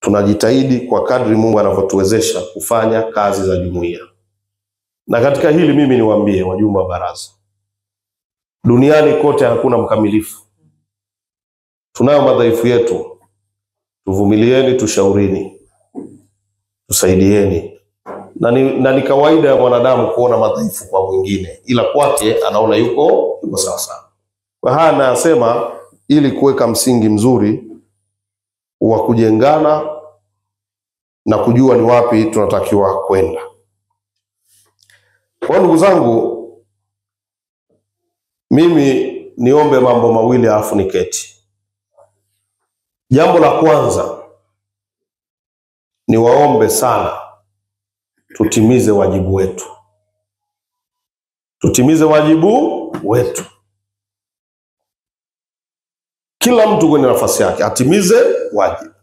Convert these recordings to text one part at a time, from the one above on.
tunajitahidi kwa kadri Mungu anavyotuwezesha kufanya kazi za jumuiya. Na katika hili mimi niwaambie wajumbe wa baraza, duniani kote hakuna mkamilifu. Tunayo madhaifu yetu. Tuvumilieni, tushaurini, tusaidieni. Na ni kawaida ya mwanadamu kuona madhaifu kwa mwingine, ila kwake anaona yuko sawa sawa. Kwa haya nasema ili kuweka msingi mzuri wa kujengana na kujua ni wapi tunatakiwa kwenda. Kwa ndugu zangu, mimi niombe mambo mawili alafu niketi. Jambo la kwanza, niwaombe sana tutimize wajibu wetu. Tutimize wajibu wetu. Kila mtu kwenye nafasi yake atimize wajibu.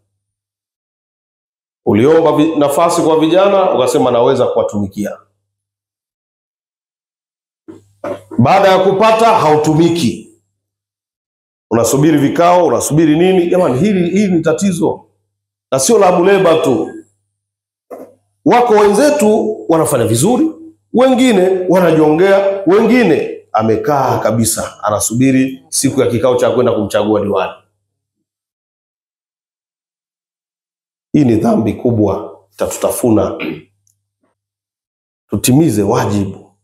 Uliomba nafasi kwa vijana, ukasema naweza kuwatumikia. Baada ya kupata hautumiki. Unasubiri vikao, unasubiri nini? Jamani, hili ni tatizo. Na sio la Muleba tu. Wako wenzetu wanafanya vizuri, wengine wanajongea, wengine amekaa kabisa anasubiri siku ya kikao cha kwenda kumchagua diwani. Hii ni dhambi kubwa, tatutafuna. Tutimize wajibu.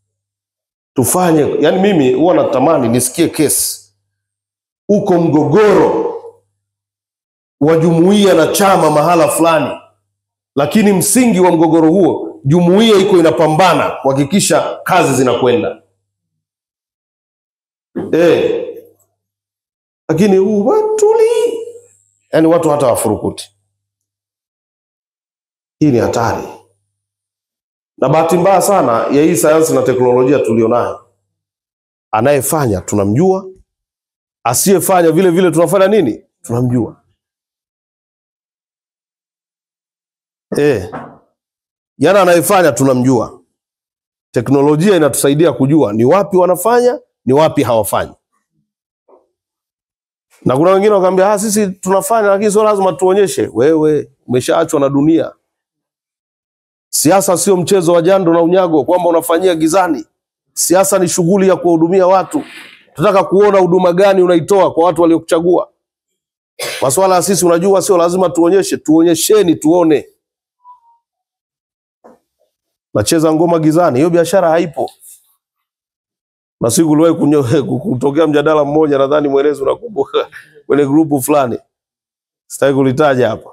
Tufanye, yani mimi huwa natamani nisikie kesi uko mgogoro wa jumuiya na chama mahala fulani, lakini msingi wa mgogoro huo jumuiya iko inapambana kuhakikisha kazi zinakwenda. Lakini watuli, yani watu hata wafurukuti. Hii ni hatari. Na bahati mbaya sana ya hii sayansi na teknolojia tulionayo, anayefanya tunamjua, asiyefanya vile vile tunafanya nini? Tunamjua. Yana anayefanya tunamjua. Teknolojia inatusaidia kujua ni wapi wanafanya, ni wapi hawafanyi. Na kuna wengine wakaambia sisi tunafanya lakini sio lazima tuonyeshe. Wewe umeshaachwa na dunia. Siasa sio mchezo wa jando na unyago kwamba unafanyia gizani. Siasa ni shughuli ya kuhudumia watu. Tunataka kuona huduma gani unaitoa kwa watu waliokuchagua. Masuala ya sisi unajua sio lazima tuonyeshe, tuonyesheni tuone. Nacheza ngoma gizani, hiyo biashara haipo. Na siku uliwahi kutokea mjadala mmoja, nadhani mwelezi unakumbuka, kwenye grupu fulani. Sitaki kulitaja hapa.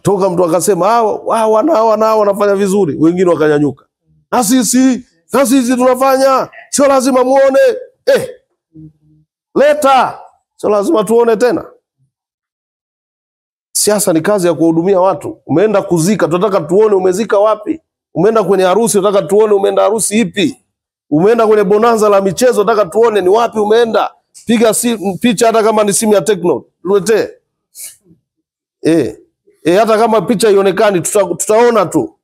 Toka mtu akasema wanao wanafanya vizuri, wengine wakanyanyuka. Na sisi tunafanya, sio lazima muone. Leta, sio lazima tuone tena. Siasa ni kazi ya kuhudumia watu. Umeenda kuzika, tunataka tuone umezika wapi. Umeenda kwenye harusi, tunataka tuone umeenda harusi ipi. Umeenda kwenye bonanza la michezo, tunataka tuone ni wapi umeenda. Piga picha hata kama ni simu ya Tecno, tuletee. Hata kama picha ionekani tutaona tu.